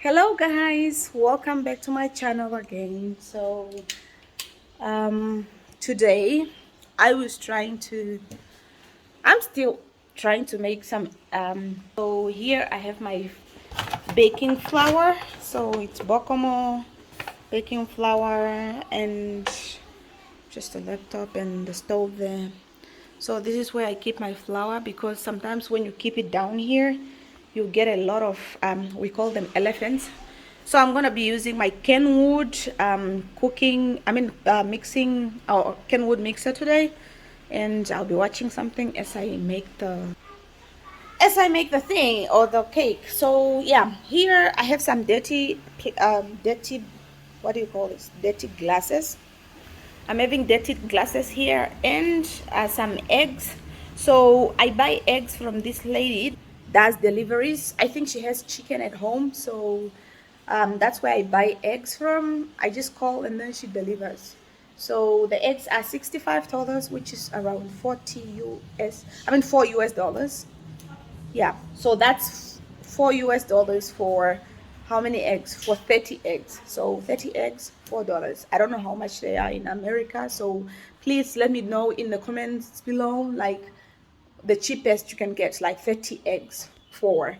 Hello guys, welcome back to my channel again. Um today I was I'm still trying to make some so here I have my baking flour. So it's bokomo baking flour and just a laptop and the stove there. So this is where I keep my flour, because sometimes when you keep it down here you get a lot of we call them elephants. So I'm gonna be using my Kenwood mixing or Kenwood mixer today, and I'll be watching something as I make the thing or the cake. So yeah, here I have some dirty, what do you call this, dirty glasses. I'm having dirty glasses here, and some eggs. So I buy eggs from this lady, does deliveries. I think she has chicken at home, so that's where I buy eggs from. I just call and then she delivers. So the eggs are $65, which is around 4 US dollars. Yeah, so that's $4 US for how many eggs? For 30 eggs. So 30 eggs, $4. I don't know how much they are in America, so please let me know in the comments below, like the cheapest you can get, like 30 eggs for.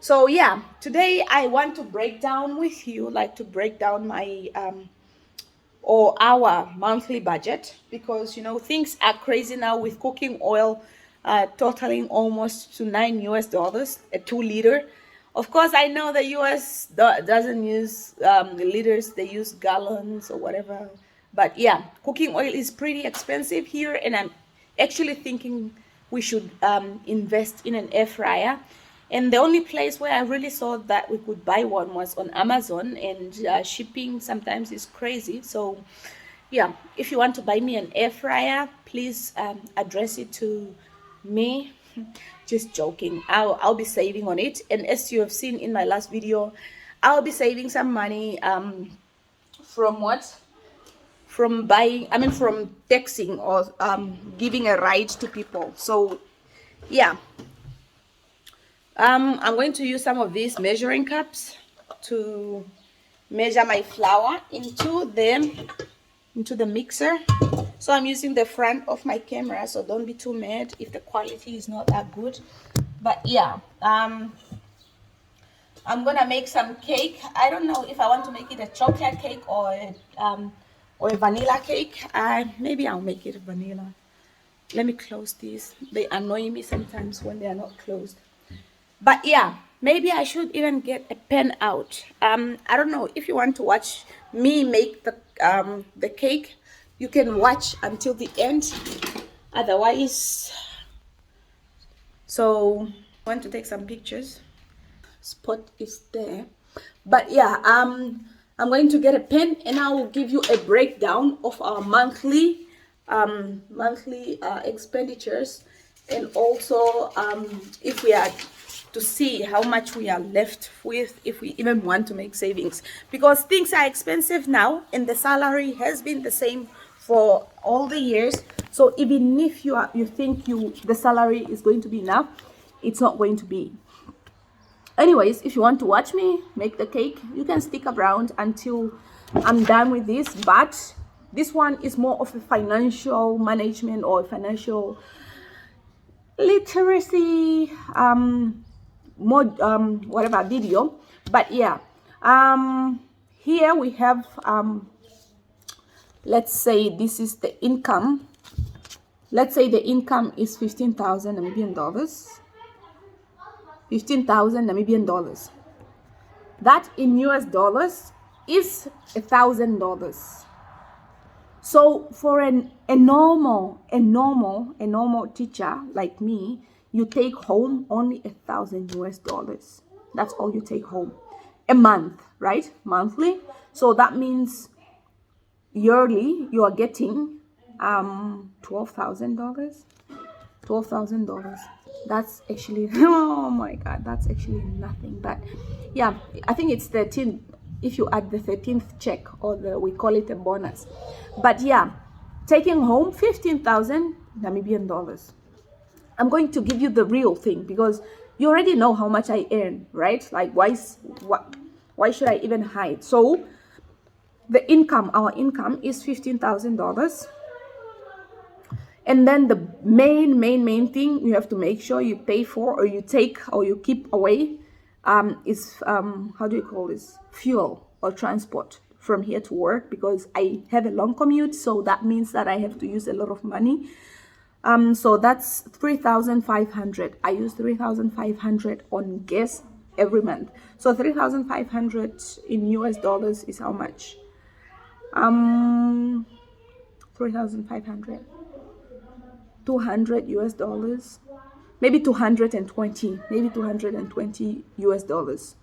So yeah, today I want to break down with you, like to break down my or our monthly budget, because you know things are crazy now with cooking oil totaling almost to 9 US dollars a 2 liter. Of course I know the US doesn't use liters, they use gallons or whatever, but yeah, cooking oil is pretty expensive here, and I'm actually thinking we should invest in an air fryer. And the only place where I really saw that we could buy one was on Amazon, and shipping sometimes is crazy. So, yeah, if you want to buy me an air fryer, please address it to me. Just joking. I'll be saving on it. And as you have seen in my last video, I'll be saving some money from what? From buying, from texting or giving a ride to people. So, yeah. I'm going to use some of these measuring cups to measure my flour into the mixer. So I'm using the front of my camera, so don't be too mad if the quality is not that good. But yeah, I'm gonna make some cake. I don't know if I want to make it a chocolate cake or a vanilla cake. Maybe I'll make it vanilla. Let me close these. They annoy me sometimes when they are not closed. But yeah, maybe I should even get a pen out. I don't know, if you want to watch me make the cake, you can watch until the end. Otherwise, so I want to take some pictures. Spot is there. But yeah, I'm going to get a pen and I will give you a breakdown of our monthly expenditures, and also if we are to see how much we are left with, if we even want to make savings, because things are expensive now and the salary has been the same for all the years. So even if you think the salary is going to be enough, it's not going to be. Anyways, if you want to watch me make the cake, you can stick around until I'm done with this. But this one is more of a financial management or financial literacy more whatever video. But yeah, here we have let's say this is the income. Let's say the income is 15,000 Namibian dollars. 15,000 Namibian dollars. That in US dollars is $1,000. So for a normal teacher like me, you take home only 1,000 US dollars. That's all you take home a month, right? Monthly. So that means yearly you are getting $12,000. $12,000. That's actually oh my god, that's actually nothing. But yeah, I think it's 13 if you add the 13th check, or we call it a bonus. But yeah, taking home 15,000 Namibian dollars. I'm going to give you the real thing, because you already know how much I earn, right? Like why Why should I even hide? So the income, our income is $15,000. And then the main thing you have to make sure you pay for, or you take, or you keep away, is how do you call this? Fuel or transport from here to work, because I have a long commute, so that means that I have to use a lot of money. So that's 3,500. I use 3,500 on gas every month. So 3,500 in US dollars is how much? 3,500. 200 US dollars, maybe 220 US dollars.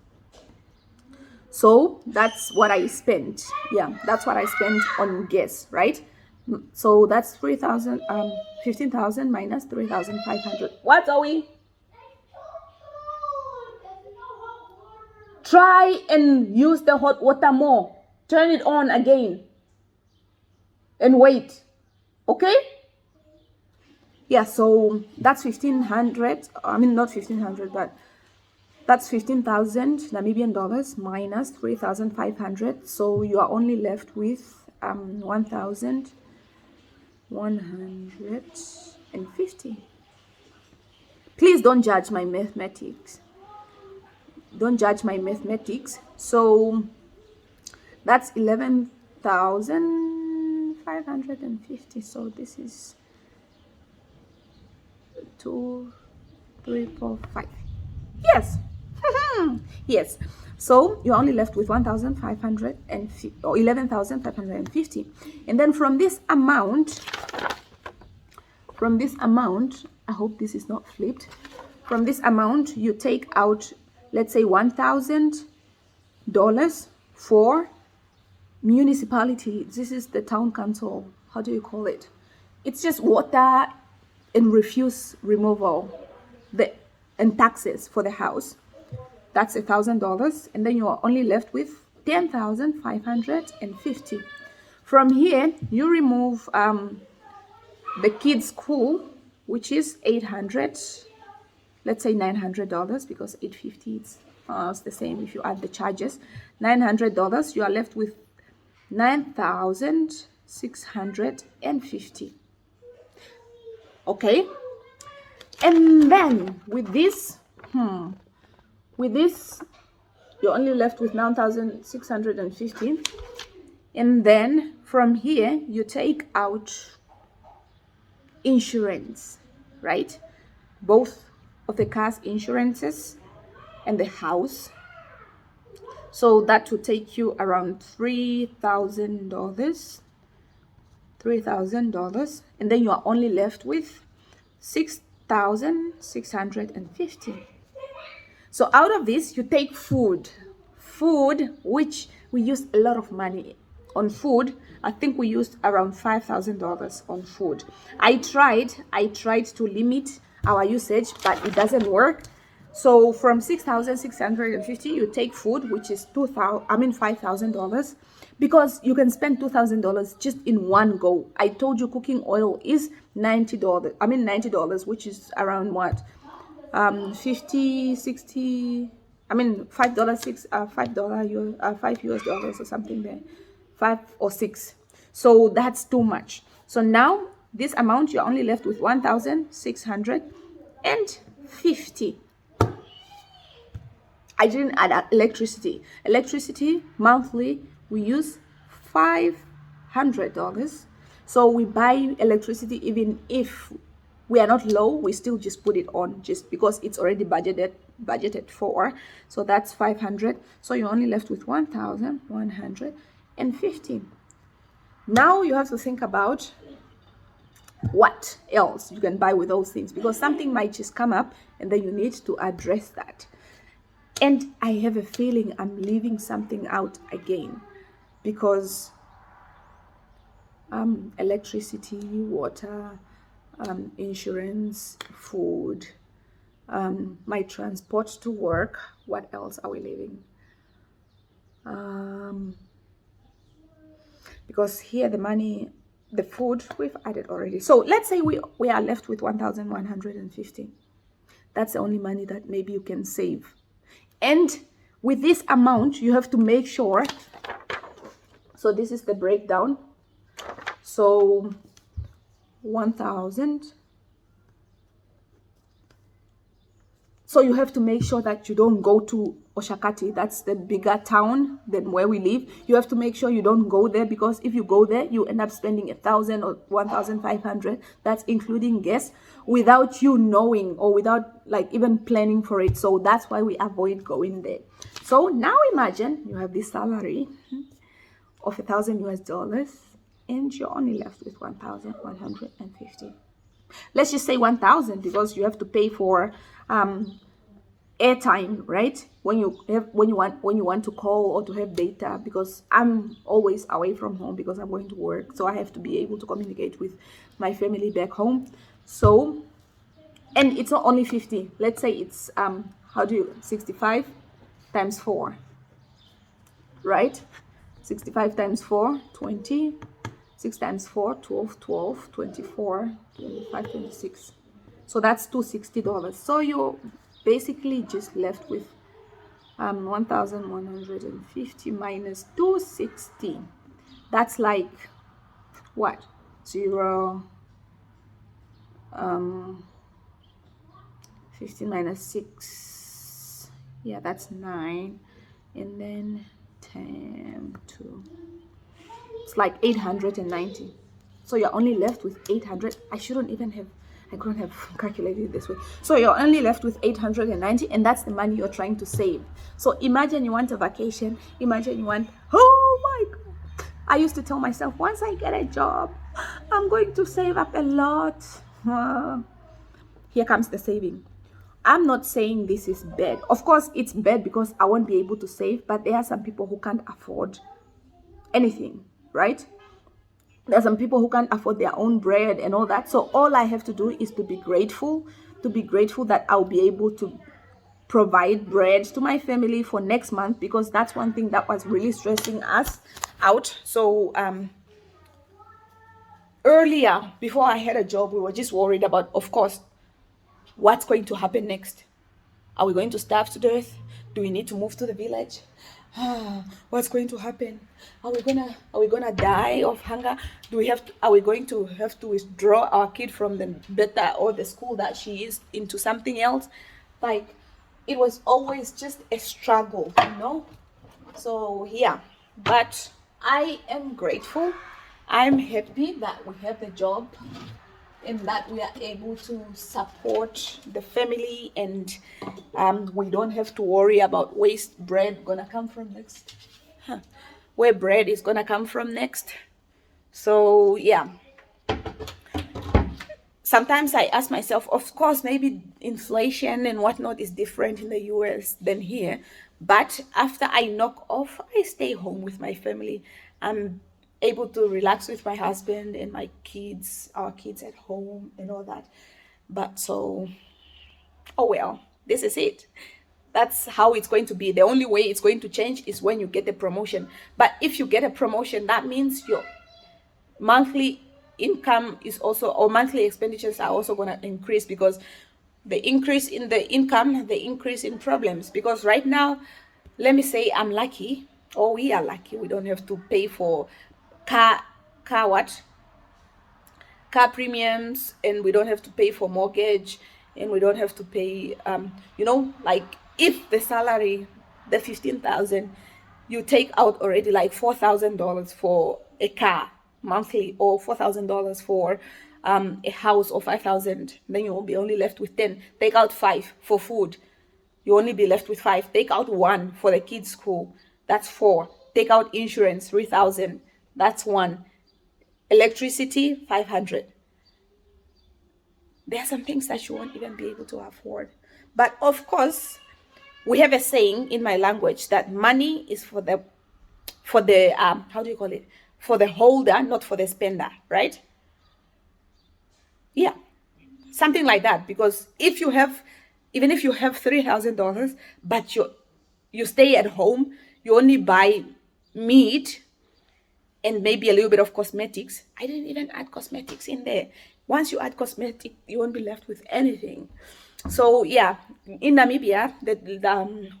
So that's what I spent. Yeah, that's what I spent on gas, right? So that's 15,000 minus 3,500. What are we? Try and use the hot water more. Turn it on again and wait. Okay? Yeah, so that's 1,500. I mean, not 1,500, but that's 15,000 Namibian dollars minus 3,500. So you are only left with 1,150. Please don't judge my mathematics. Don't judge my mathematics. So that's 11,550. So this is 2, 3, 4, 5. Yes. Yes. So you're only left with 1,550 or 11,550. And then from this amount, I hope this is not flipped. From this amount, you take out, let's say, $1,000 for municipality. This is the town council. How do you call it? It's just water and refuse removal, and taxes for the house. That's $1,000, and then you are only left with 10,550. From here, you remove the kids' school, which is 800. Let's say $900, because 850 it's the same if you add the charges. $900. You are left with 9,650. Okay, and then with this you're only left with 9,650. And then from here you take out insurance, right? Both of the car's insurances and the house. So that will take you around $3,000. And then you are only left with 6,650. So out of this, you take food, which we used a lot of money on food. I think we used around $5,000 on food. I tried to limit our usage, but it doesn't work. So from 6,650, you take food, which is $5,000, because you can spend $2,000 just in one go. I told you cooking oil is $90, which is around what? 50, 60, $5 US dollars or something there, 5 or 6. So that's too much. So now this amount, you're only left with 1,650. I didn't add electricity. Electricity monthly, we use $500. So we buy electricity even if we are not low, we still just put it on just because it's already budgeted for. So that's 500. So you're only left with 1,150. Now you have to think about what else you can buy with those things, because something might just come up and then you need to address that. And I have a feeling I'm leaving something out again, because electricity, water, insurance, food, my transport to work. What else are we leaving? Because here the money, the food, we've added already. So let's say we are left with 1,150. That's the only money that maybe you can save. And With this amount, you have to make sure, so this is the breakdown. So 1,000. So you have to make sure that you don't go to Oshakati. That's the bigger town than where we live. You have to make sure you don't go there, because if you go there, you end up spending 1,000 or 1,500. That's including gas, without you knowing, or without like even planning for it. So that's why we avoid going there. So now imagine you have this salary of 1,000 US dollars, and you're only left with 1,150. Let's just say 1,000, because you have to pay for airtime, right? When you want to call or to have data, because I'm always away from home because I'm going to work, so I have to be able to communicate with my family back home. So, and it's not only 50. Let's say it's 65 times 4, right? 65 times 4, 20. 6 times 4, 12, 12, 24, 25, 26. So that's $260. So you're basically just left with 1,150 minus 260. That's like what? 0, 15 minus 6. Yeah, that's 9. And then 10, 2. It's like 890. So you're only left with 800. I couldn't have calculated it this way. So you're only left with 890, and that's the money you're trying to save. So imagine you want a vacation. Imagine you want, oh my God. I used to tell myself, once I get a job, I'm going to save up a lot. Here comes the saving. I'm not saying this is bad. Of course, it's bad because I won't be able to save, but there are some people who can't afford anything, right? There are some people who can't afford their own bread and all that. So all I have to do is to be grateful that I'll be able to provide bread to my family for next month, because that's one thing that was really stressing us out. So earlier, before I had a job, we were just worried about, of course, what's going to happen next. Are we going to starve to death? Do we need to move to the village? What's going to happen? Are we gonna die of hunger? Are we going to have to withdraw our kid from the beta or the school that she is into something else? Like, it was always just a struggle, So yeah, but I am grateful. I'm happy that we have the job and that we are able to support the family, and we don't have to worry about waste bread gonna come from next, where bread is gonna come from next. So yeah, sometimes I ask myself, of course, maybe inflation and whatnot is different in the US than here, but after I knock off, I stay home with my family. I'm able to relax with my husband and my kids, our kids at home and all that. But so, oh well, this is it. That's how it's going to be. The only way it's going to change is when you get a promotion. But if you get a promotion, that means your monthly income is also, or monthly expenditures are also going to increase, because the increase in the income, the increase in problems. Because right now, let me say I'm lucky, or we are lucky, we don't have to pay for car premiums, and we don't have to pay for mortgage, and we don't have to pay like, if the salary, the 15,000, you take out already like $4,000 for a car monthly, or $4,000 for a house, or 5,000, then you will be only left with 10. Take out 5 for food, you only be left with 5. Take out 1 for the kids' school, that's 4. Take out insurance, 3,000, that's 1. Electricity, 500. There are some things that you won't even be able to afford. But of course, we have a saying in my language that money is for the how do you call it? For the holder, not for the spender, right? Yeah, something like that. Because even if you have $3,000, but you stay at home, you only buy meat and maybe a little bit of cosmetics. I didn't even add cosmetics in there. Once you add cosmetics, you won't be left with anything. So yeah, in Namibia,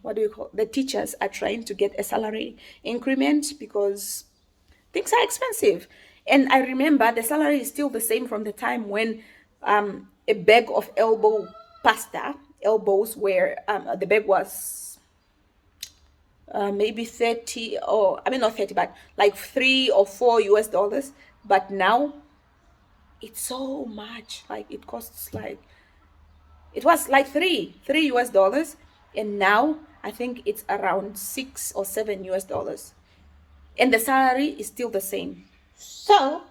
what do you call, the teachers are trying to get a salary increment because things are expensive. And I remember the salary is still the same from the time when a bag of elbows where the bag was maybe 30, or I mean not 30, but like 3 or 4 US dollars. But now it's so much. Like it costs like, it was like three US dollars, and now I think it's around 6 or 7 US dollars, and the salary is still the same. So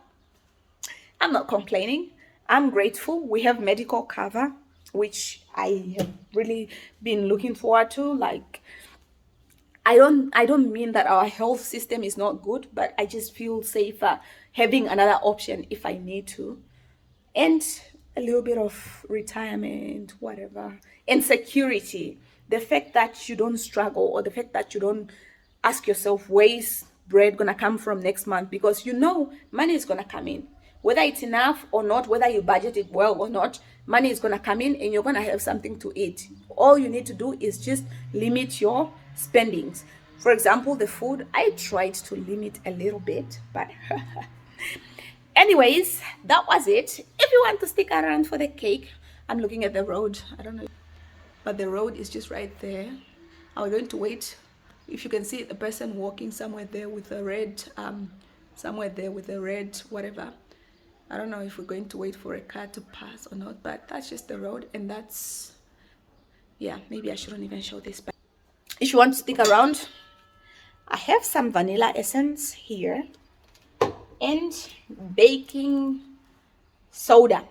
I'm not complaining. I'm grateful. We have medical cover, which I have really been looking forward to. Like, I don't mean that our health system is not good, but I just feel safer having another option if I need to. And a little bit of retirement, whatever, and security. The fact that you don't struggle, or the fact that you don't ask yourself, where is bread gonna come from next month? Because you know money is gonna come in. Whether it's enough or not, whether you budget it well or not, money is gonna come in and you're gonna have something to eat. All you need to do is just limit your spendings. For example, the food, I tried to limit a little bit, but anyways, that was it. If you want to stick around for the cake, I'm looking at the road. I don't know, but the road is just right there. I'm going to wait. If you can see a person walking somewhere there with a red, whatever. I don't know if we're going to wait for a car to pass or not, but that's just the road, and that's, yeah, maybe I shouldn't even show this. But if you want to stick around, I have some vanilla essence here and baking soda.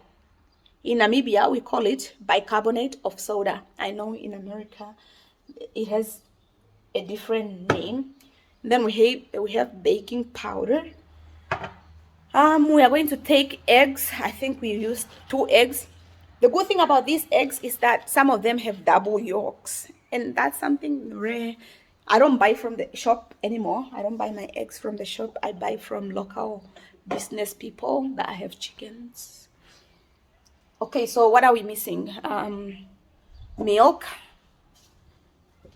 In Namibia, we call it bicarbonate of soda. I know in America it has a different name. Then we have baking powder. We are going to take eggs. I think we used 2 eggs. The good thing about these eggs is that some of them have double yolks, and that's something rare. I don't buy from the shop anymore. I don't buy my eggs from the shop. I buy from local business people that have chickens. Okay, so what are we missing? Milk.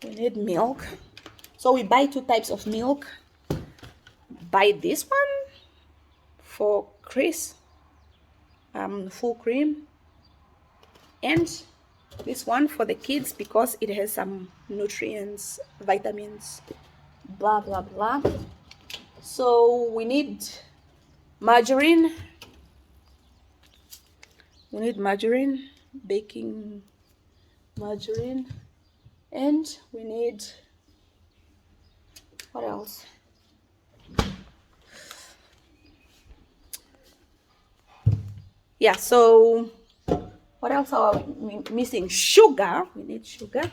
We need milk. So we buy 2 types of milk. Buy this one for Chris, full cream, and this one for the kids because it has some nutrients, vitamins, blah blah blah. So we need margarine. Baking margarine, and we need, what else? Yeah, so what else are we missing? Sugar. We need sugar.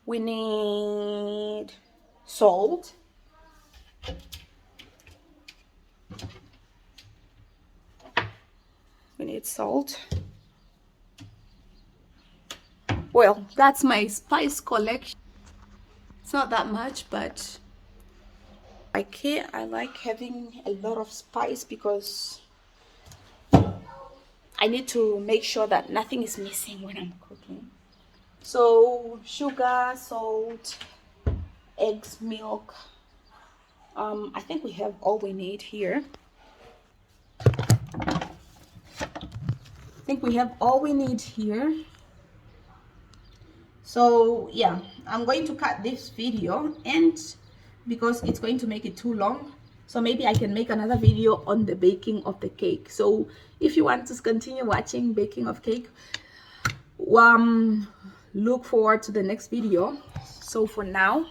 We need salt. We need salt. Well, that's my spice collection. It's not that much, but I like having a lot of spice because I need to make sure that nothing is missing when I'm cooking. So sugar, salt, eggs, milk. I think we have all we need here. So yeah, I'm going to cut this video, and because it's going to make it too long, so maybe I can make another video on the baking of the cake. So if you want to continue watching baking of cake, look forward to the next video. So for now,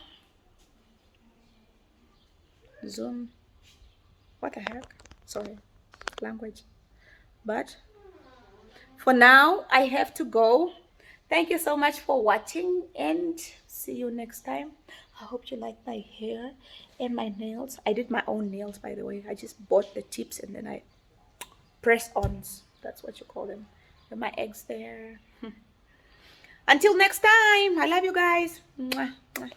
zoom, what the heck, sorry, language, but for now I have to go. Thank you so much for watching, and see you next time. I hope you like my hair and my nails. I did my own nails, by the way. I just bought the tips and then I press ons, that's what you call them. And my eggs there. Until next time, I love you guys. Mwah, mwah.